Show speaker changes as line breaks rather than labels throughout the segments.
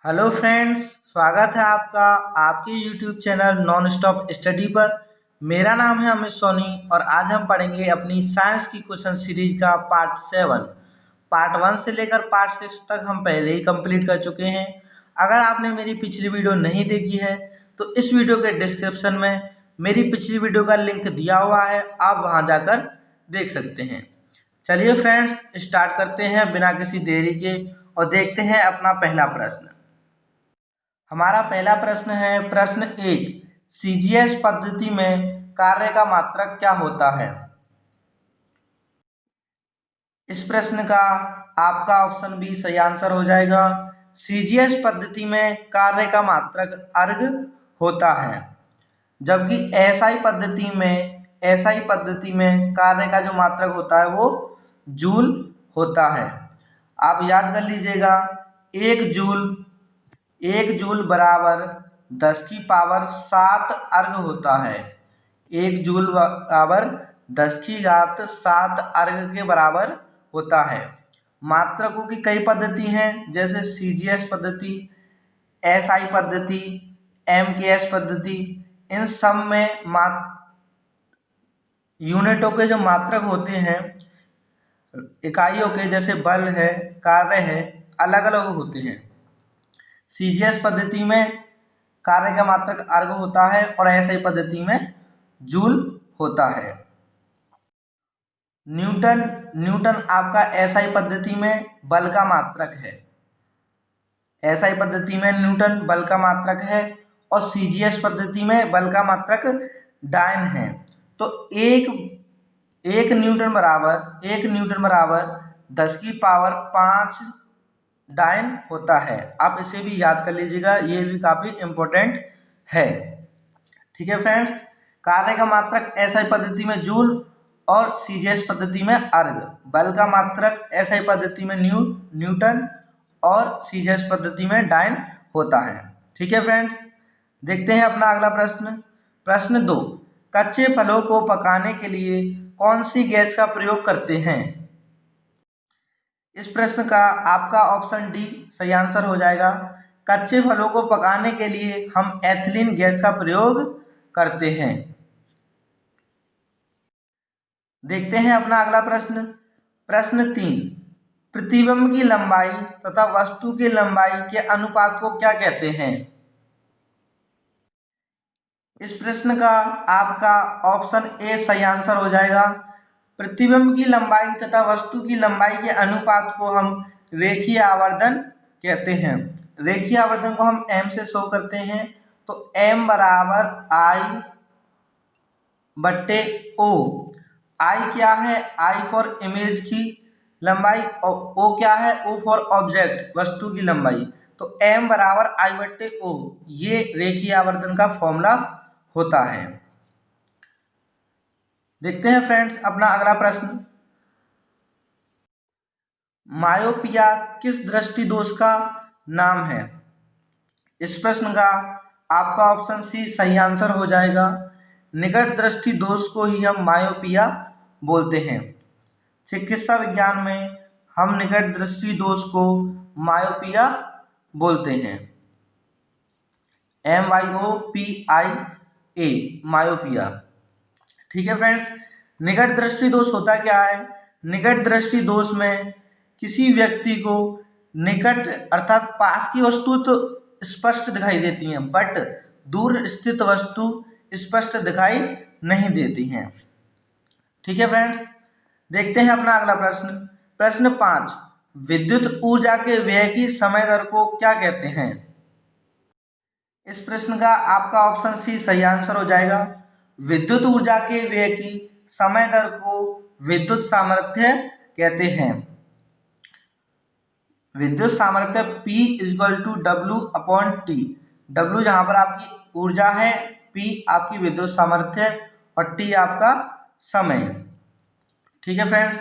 Hello friends, स्वागत है आपका आपके YouTube channel non stop study पर। मेरा नाम है अमित सोनी और आज हम पढ़ेंगे अपनी साइंस की क्वेश्चन सीरीज का पार्ट 7। पार्ट 1 से लेकर पार्ट 6 तक हम पहले ही कंप्लीट कर चुके हैं। अगर आपने मेरी पिछली वीडियो नहीं देखी है तो इस वीडियो के डिस्क्रिप्शन में मेरी पिछली वीडियो का लिंक दिया हुआ है, आप वहां जाकर देख सकते हैं। चलिए फ्रेंड्स, स्टार्ट करते हैं बिना किसी देरी के और देखते हैं अपना पहला प्रश्न। हमारा पहला प्रश्न है प्रश्न 1। सीजीएस पद्धति में कार्य का मात्रक क्या होता है? इस प्रश्न का आपका ऑप्शन बी सही आंसर हो जाएगा। सीजीएस पद्धति में कार्य का मात्रक अर्ग होता है, जबकि एसआई पद्धति में कार्य का जो मात्रक होता है वो जूल होता है। आप याद कर लीजिएगा, एक जूल बराबर 10 की पावर 7 अर्ग होता है। एक जूल बराबर 10 की घात 7 अर्ग के बराबर होता है। मात्रकों की कई पद्धति हैं, जैसे सीजीएस पद्धति, एसआई पद्धति, एमकेएस पद्धति। इन सब में यूनिटों के जो मात्रक होते हैं, इकाइयों के, जैसे बल है, कार्य है, अलग अलग होते हैं। सीजीएस पद्धति में कार्य का मात्रक अर्ग होता है और एसआई पद्धति में जूल होता है। न्यूटन आपका एसआई पद्धति में बल का मात्रक है। एसआई पद्धति में न्यूटन बल का मात्रक है और सीजीएस पद्धति में बल का मात्रक डायन है। तो एक न्यूटन बराबर 10 की पावर 5 डायन होता है। आप इसे भी याद कर लीजिएगा, ये भी काफी इम्पोर्टेंट है। ठीक है फ्रेंड्स, कार्य का मात्रक एसआई पद्धति में जूल और सीजीएस पद्धति में अर्ग। बल का मात्रक एसआई पद्धति में न्यूटन और सीजीएस पद्धति में डायन होता है। ठीक है फ्रेंड्स, देखते हैं अपना अगला प्रश्न। प्रश्न 2। कच्चे फलों को पकाने के लिए कौन सी गैस का प्रयोग करते हैं? इस प्रश्न का आपका ऑप्शन डी सही आंसर हो जाएगा। कच्चे फलों को पकाने के लिए हम एथिलीन गैस का प्रयोग करते हैं। देखते हैं अपना अगला प्रश्न। प्रश्न 3। प्रतिबिंब की लंबाई तथा वस्तु की लंबाई के अनुपात को क्या कहते हैं? इस प्रश्न का आपका ऑप्शन ए सही आंसर हो जाएगा। प्रतिबिंब की लंबाई तथा वस्तु की लंबाई के अनुपात को हम रेखीय आवर्धन कहते हैं। रेखीय आवर्धन को हम m से शो करते हैं, तो m बराबर I बट्टे O। I क्या है? I फॉर इमेज की लंबाई और O क्या है? O फॉर ऑब्जेक्ट, वस्तु की लंबाई। तो m बराबर I बट्टे O, ये रेखीय आवर्धन का फॉर्मूला होता है। देखते हैं फ्रेंड्स अपना अगला प्रश्न। मायोपिया किस दृष्टि दोष का नाम है? इस प्रश्न का आपका ऑप्शन सी सही आंसर हो जाएगा। निकट दृष्टि दोष को ही हम मायोपिया बोलते हैं। चिकित्सा विज्ञान में हम निकट दृष्टि दोष को मायोपिया बोलते हैं। MYOPIA, myopia. ठीक है फ्रेंड्स, निकट दृष्टि दोष होता क्या है? निकट दृष्टि दोष में किसी व्यक्ति को निकट अर्थात पास की वस्तु तो स्पष्ट दिखाई देती हैं, बट दूर स्थित वस्तु स्पष्ट दिखाई नहीं देती हैं। ठीक है फ्रेंड्स, देखते हैं अपना अगला प्रश्न। प्रश्न 5। विद्युत ऊर्जा के व्यय की समय दर को क्या कहते हैं? इस प्रश्न का आपका ऑप्शन सी सही आंसर हो जाएगा। विद्युत ऊर्जा के व्यय की समय दर को विद्युत सामर्थ्य कहते हैं। विद्युत सामर्थ्य P = W/T। W जहां पर आपकी ऊर्जा है, P आपकी विद्युत सामर्थ्य और T आपका समय। ठीक है फ्रेंड्स,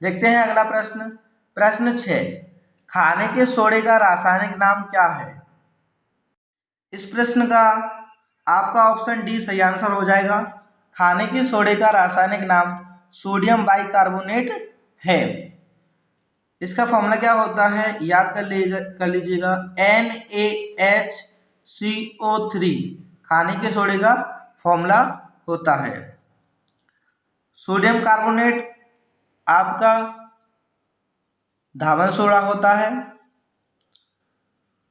देखते हैं अगला प्रश्न। प्रश्न 6। खाने के सोडे का रासायनिक नाम क्या है? इस प्रश्न का आपका ऑप्शन डी सही आंसर हो जाएगा। खाने के सोडे का रासायनिक नाम सोडियम बाइकार्बोनेट है। इसका फॉर्मूला क्या होता है, याद कर लीजिएगा, NaHCO3 खाने के सोडे का फॉर्मूला होता है। सोडियम कार्बोनेट आपका धावन सोडा होता है।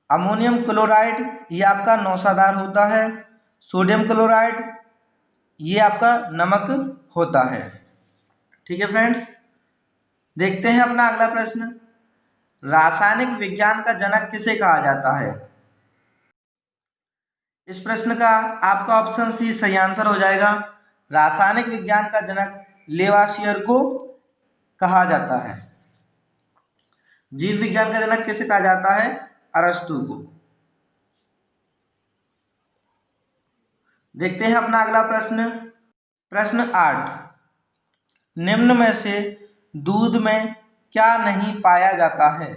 अमोनियम क्लोराइड ये आपका नौसादार होता है। सोडियम क्लोराइड ये आपका नमक होता है। ठीक है फ्रेंड्स, देखते हैं अपना अगला प्रश्न। रासायनिक विज्ञान का जनक किसे कहा जाता है? इस प्रश्न का आपका ऑप्शन सी सही आंसर हो जाएगा। रासायनिक विज्ञान का जनक लेवासियर को कहा जाता है। जीव विज्ञान का जनक किसे कहा जाता है? अरस्तु को। देखते हैं अपना अगला प्रश्न। प्रश्न 8, निम्न में से दूध में क्या नहीं पाया जाता है?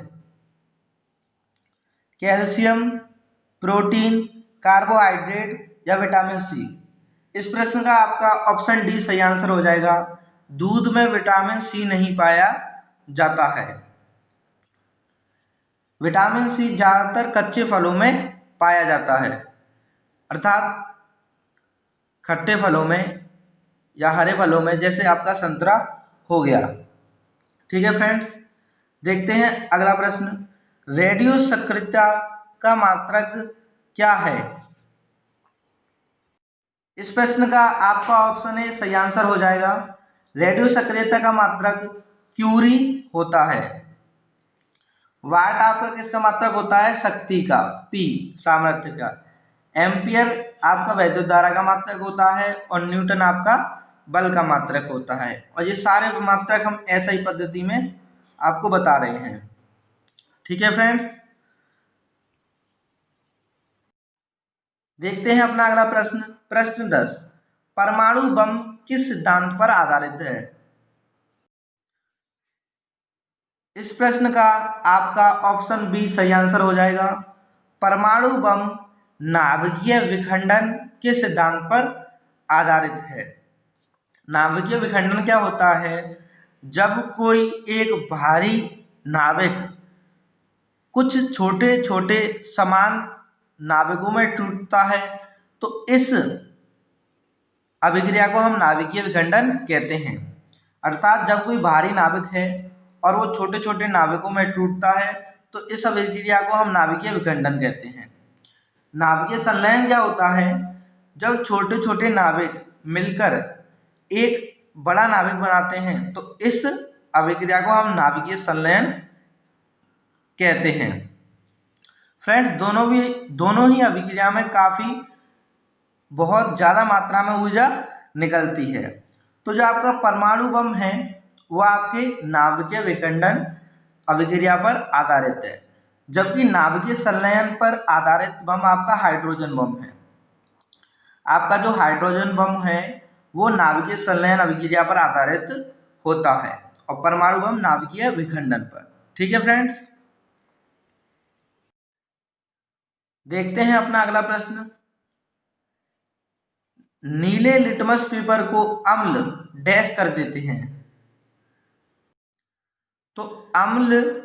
कैल्शियम, प्रोटीन, कार्बोहाइड्रेट या विटामिन सी। इस प्रश्न का आपका ऑप्शन डी सही आंसर हो जाएगा। दूध में विटामिन सी नहीं पाया जाता है। विटामिन सी ज़्यादातर कच्चे फलों में पाया जाता है, अर्थात खट्टे फलों में या हरे फलों में, जैसे आपका संतरा हो गया। ठीक है फ्रेंड्स, देखते हैं अगला प्रश्न। रेडियो सक्रियता का मात्रक क्या है? इस प्रश्न का आपका ऑप्शन ए सही आंसर हो जाएगा। रेडियो सक्रियता का मात्रक क्यूरी होता है। वाट आपका किसका मात्रक होता है? शक्ति का, पी सामर्थ्य का। एम्पियर आपका वैद्युत धारा का मात्रक होता है और न्यूटन आपका बल का मात्रक होता है। और ये सारे मात्रक हम एसआई पद्धति में आपको बता रहे हैं। ठीक है फ्रेंड्स, देखते हैं अपना अगला प्रश्न। प्रश्न 10, परमाणु बम किस सिद्धांत पर आधारित है? इस प्रश्न का आपका ऑप्शन बी सही आंसर हो जाएगा। परमाणु बम नाभिकीय विखंडन के सिद्धांत पर आधारित है। नाभिकीय विखंडन क्या होता है? जब कोई एक भारी नाभिक कुछ छोटे छोटे समान नाभिकों में टूटता है तो इस अभिक्रिया को हम नाभिकीय विखंडन कहते हैं। अर्थात जब कोई भारी नाभिक है और वो छोटे छोटे नाभिकों में टूटता है तो इस अभिक्रिया को हम नाभिकीय विखंडन कहते हैं। नाभिकीय संलयन क्या होता है? जब छोटे छोटे नाभिक मिलकर एक बड़ा नाभिक बनाते हैं तो इस अभिक्रिया को हम नाभिकीय संलयन कहते हैं। फ्रेंड्स, दोनों ही अभिक्रिया में काफ़ी बहुत ज़्यादा मात्रा में ऊर्जा निकलती है। तो जो आपका परमाणु बम है वो आपके नाभिकीय विखंडन अभिक्रिया पर आधारित है, जबकि नाभिकीय संलयन पर आधारित बम आपका हाइड्रोजन बम है। आपका जो हाइड्रोजन बम है वो नाभिकीय संलयन अभिक्रिया पर आधारित होता है और परमाणु बम नाभिकीय विखंडन पर। ठीक है फ्रेंड्स, देखते हैं अपना अगला प्रश्न। नीले लिटमस पेपर को अम्ल डैश कर देते हैं। तो अम्ल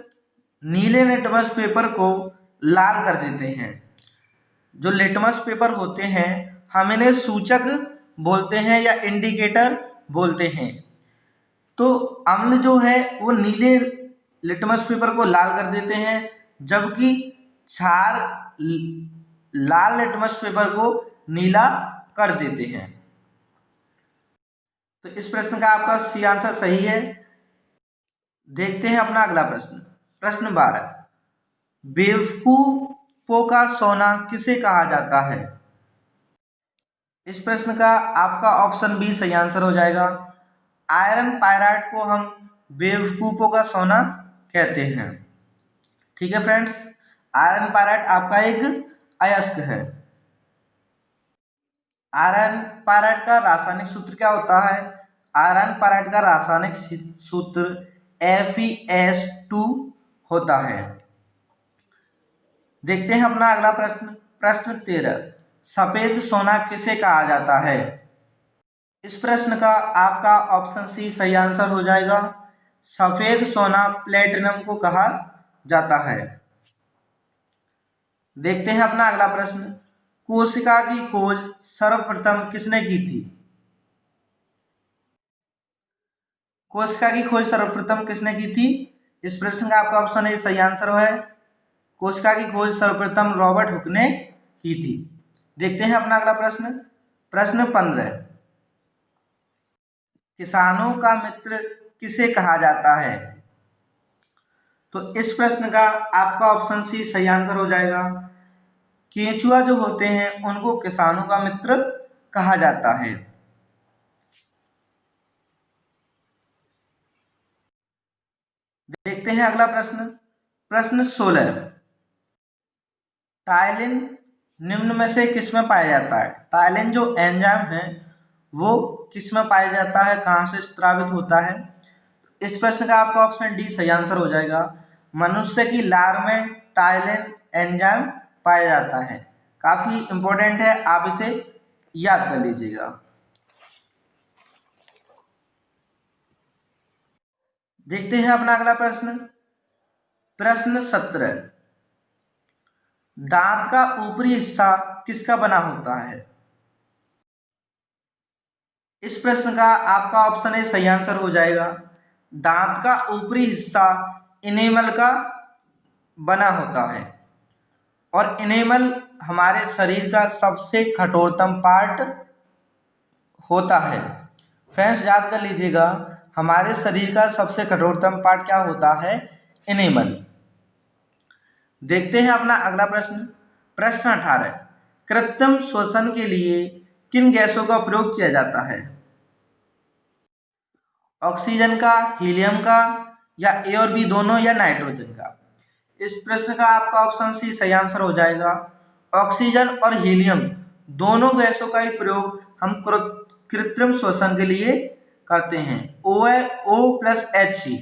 नीले लिटमस पेपर को लाल कर देते हैं। जो लिटमस पेपर होते हैं हम इन्हें सूचक बोलते हैं या इंडिकेटर बोलते हैं। तो अम्ल जो है वो नीले लिटमस पेपर को लाल कर देते हैं, जबकि क्षार लाल लिटमस पेपर को नीला कर देते हैं। तो इस प्रश्न का आपका सी आंसर सही है। देखते हैं अपना अगला प्रश्न। प्रश्न 12, बेवकूफों का सोना किसे कहा जाता है? इस प्रश्न का आपका ऑप्शन बी सही आंसर हो जाएगा। आयरन पायराइट को हम बेवकूफों का सोना कहते हैं। ठीक है फ्रेंड्स, आयरन पायराइट आपका एक अयस्क है। आयरन पायराइट का रासायनिक सूत्र क्या होता है? आयरन पायराइट का रासायनिक सूत्र Fe2 होता है। देखते हैं अपना अगला प्रश्न। प्रश्न 13, सफेद सोना किसे कहा जाता है? इस प्रश्न का आपका ऑप्शन सी सही आंसर हो जाएगा। सफेद सोना प्लेटिनम को कहा जाता है। देखते हैं अपना अगला प्रश्न, कोशिका की खोज सर्वप्रथम किसने की थी? कोशिका की खोज सर्वप्रथम किसने की थी? इस प्रश्न का आपका ऑप्शन ए सही आंसर है, कोशिका की खोज सर्वप्रथम रॉबर्ट हुक ने की थी। देखते हैं अपना अगला प्रश्न, प्रश्न 15, किसानों का मित्र किसे कहा जाता है? तो इस प्रश्न का आपका ऑप्शन सी सही आंसर हो जाएगा। केंचुआ जो होते हैं उनको किसानों का मित्र कहा जाता है। देखते हैं अगला प्रश्न, प्रश्न 16, टायलिन निम्न में से किस में पाया जाता है? टायलिन जो एंजाइम है वो किस में पाया जाता है, कहाँ से स्रावित होता है? इस प्रश्न का आपका ऑप्शन डी सही आंसर हो जाएगा। मनुष्य की लार में टायलिन एंजाइम पाया जाता है। काफी इंपॉर्टेंट है, आप इसे याद कर लीजिएगा। देखते हैं अपना अगला प्रश्न, प्रश्न 17, दांत का ऊपरी हिस्सा किसका बना होता है? इस प्रश्न का आपका ऑप्शन ए सही आंसर हो जाएगा। दांत का ऊपरी हिस्सा इनेमल का बना होता है और इनेमल हमारे शरीर का सबसे कठोरतम पार्ट होता है। फ्रेंड्स याद कर लीजिएगा, हमारे शरीर का सबसे कठोरतम पार्ट क्या होता है? इनेमल। देखते हैं अपना अगला प्रश्न, प्रश्न 18, कृत्रिम श्वसन के लिए किन गैसों का प्रयोग किया जाता है? ऑक्सीजन का, हीलियम का, या ए और बी दोनों, या नाइट्रोजन का? इस प्रश्न का आपका ऑप्शन सी सही आंसर हो जाएगा। ऑक्सीजन और हीलियम दोनों गैसों का ही प्रयोग हम कृत्रिम श्वसन के लिए करते हैं। O+H,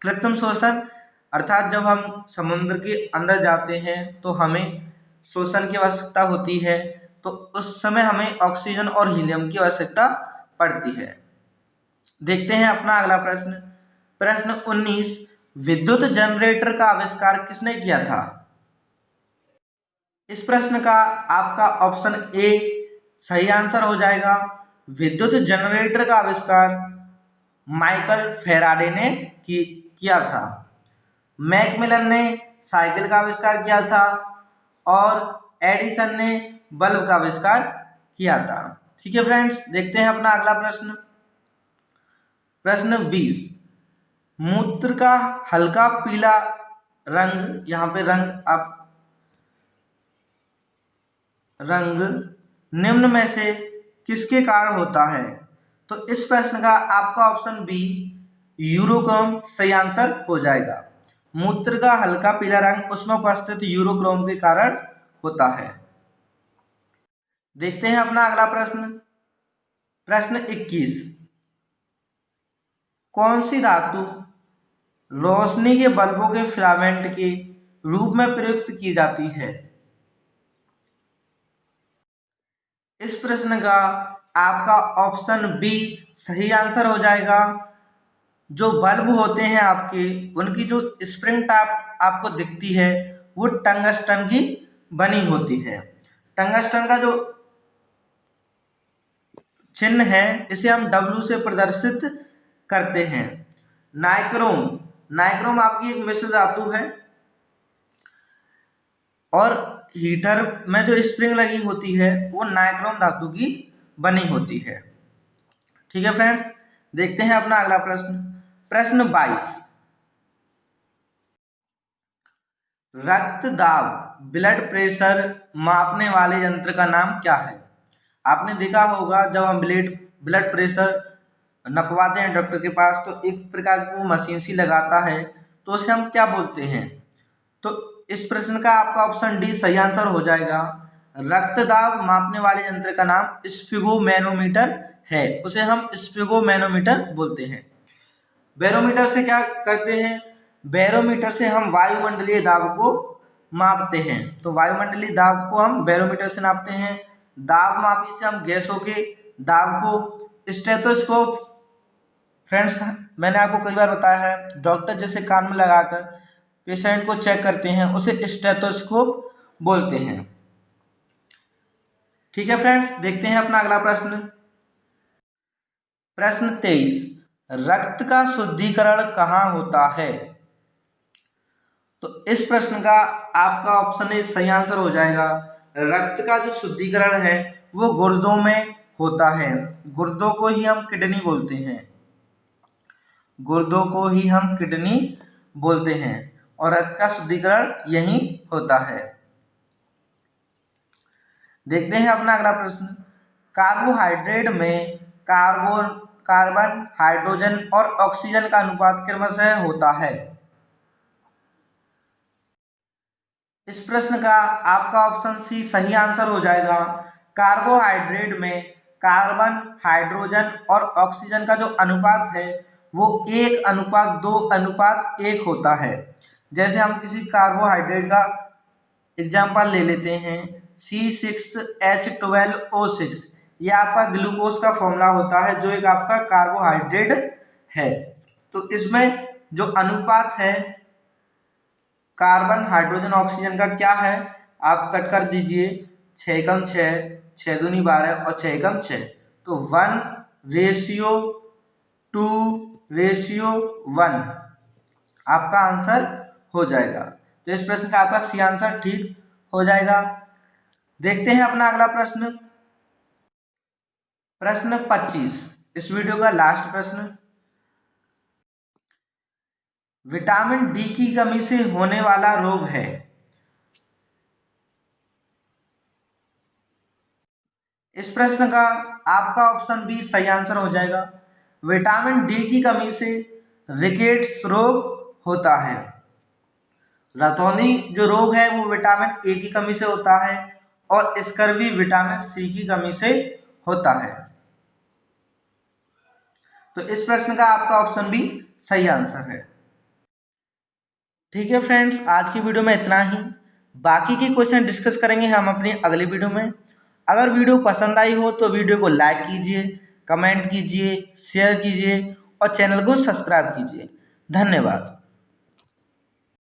कृत्रिम श्वसन अर्थात जब हम समुद्र के अंदर जाते हैं तो हमें श्वसन की आवश्यकता होती है, तो उस समय हमें ऑक्सीजन और हीलियम की आवश्यकता पड़ती है। देखते हैं अपना अगला प्रश्न, प्रश्न 19, विद्युत जनरेटर का आविष्कार किसने किया था? इस प्रश्न का आपका ऑप्शन ए सही आंसर हो जाएगा। विद्युत जनरेटर का आविष्कार माइकल फैराडे ने किया था। मैकमिलन ने साइकिल का आविष्कार किया था और एडिसन ने बल्ब का आविष्कार किया था। ठीक है फ्रेंड्स, देखते हैं अपना अगला प्रश्न, प्रश्न 20, मूत्र का हल्का पीला रंग, यहाँ पे रंग निम्न में से किसके कारण होता है? तो इस प्रश्न का आपका ऑप्शन बी यूरोक्रोम सही आंसर हो जाएगा। मूत्र का हल्का पीला रंग उसमें उपस्थित यूरोक्रोम के कारण होता है। देखते हैं अपना अगला प्रश्न, प्रश्न 21, कौन सी धातु रोशनी के बल्बों के फिलामेंट के रूप में प्रयुक्त की जाती है? इस प्रश्न का आपका ऑप्शन बी सही आंसर हो जाएगा। जो बल्ब होते हैं आपके, उनकी जो स्प्रिंग टाप आपको दिखती है वो टंगस्टन की बनी होती है। टंगस्टन का जो चिन्ह है इसे हम W से प्रदर्शित करते हैं। नाइक्रोम आपकी एक मिश्र धातु है और हीटर में जो स्प्रिंग लगी होती है वो नाइक्रोम धातु की बनी होती है। ठीक है फ्रेंड्स, देखते हैं अपना अगला प्रश्न, प्रश्न 22, रक्त दाब ब्लड प्रेशर मापने वाले यंत्र का नाम क्या है? आपने देखा होगा जब हम ब्लड प्रेशर नपवाते हैं डॉक्टर के पास तो एक प्रकार की वो मशीन सी लगाता है, तो उसे हम क्या बोलते हैं? तो इस प्रश्न का आपका ऑप्शन डी सही आंसर हो जाएगा। रक्त दाब मापने वाले यंत्र का नाम स्फिगोमैनोमीटर है, उसे हम स्फिगोमैनोमीटर बोलते हैं। बैरोमीटर से क्या करते हैं? बैरोमीटर से हम वायुमंडलीय दाब को मापते हैं, तो वायुमंडलीय दाब को हम बैरोमीटर से नापते हैं। दाब मापी से हम गैसों के दाब को, स्टेथोस्कोप फ्रेंड्स मैंने आपको कई बार बताया है, डॉक्टर जैसे कान में लगाकर पेशेंट को चेक करते हैं उसे स्टेथोस्कोप बोलते हैं। ठीक है फ्रेंड्स, देखते हैं अपना अगला प्रश्न। प्रश्न 23, रक्त का शुद्धिकरण कहाँ होता है? तो इस प्रश्न का आपका ऑप्शन ए सही आंसर हो जाएगा। रक्त का जो शुद्धिकरण है वो गुर्दों में होता है। गुर्दों को ही हम किडनी बोलते हैं, गुर्दों को ही हम किडनी बोलते हैं और रक्त का शुद्धिकरण यही होता है। देखते हैं अपना अगला प्रश्न। कार्बोहाइड्रेट में कार्बन, हाइड्रोजन और ऑक्सीजन का अनुपात क्रमशः होता है। इस प्रश्न का आपका ऑप्शन सी सही आंसर हो जाएगा। कार्बोहाइड्रेट में कार्बन, हाइड्रोजन और ऑक्सीजन का जो अनुपात है वो 1:2:1 होता है। जैसे हम किसी कार्बोहाइड्रेट का एग्जाम्पल ले लेते हैं, C6H12O6, यह आपका ग्लूकोज का फॉर्मूला होता है जो एक आपका कार्बोहाइड्रेट है। तो इसमें जो अनुपात है कार्बन, हाइड्रोजन, ऑक्सीजन का क्या है, आप कट कर दीजिए, 6:6, 6×2=12 और 6:6, तो 1:2:1 आपका आंसर हो जाएगा। तो इस प्रश्न का आपका सी आंसर ठीक हो जाएगा। देखते हैं अपना अगला प्रश्न। प्रश्न 25, इस वीडियो का लास्ट प्रश्न। विटामिन डी की कमी से होने वाला रोग है। इस प्रश्न का आपका ऑप्शन बी सही आंसर हो जाएगा। विटामिन डी की कमी से रिकेट्स रोग होता है। रतौंधी जो रोग है वो विटामिन ए की कमी से होता है और स्कर्वी विटामिन सी की कमी से होता है। तो इस प्रश्न का आपका ऑप्शन बी सही आंसर है। ठीक है फ्रेंड्स, आज की वीडियो में इतना ही। बाकी के क्वेश्चन डिस्कस करेंगे हम अपनी अगली वीडियो में। अगर वीडियो पसंद आई हो तो वीडियो को लाइक कीजिए, कमेंट कीजिए, शेयर कीजिए और चैनल को सब्सक्राइब कीजिए। धन्यवाद।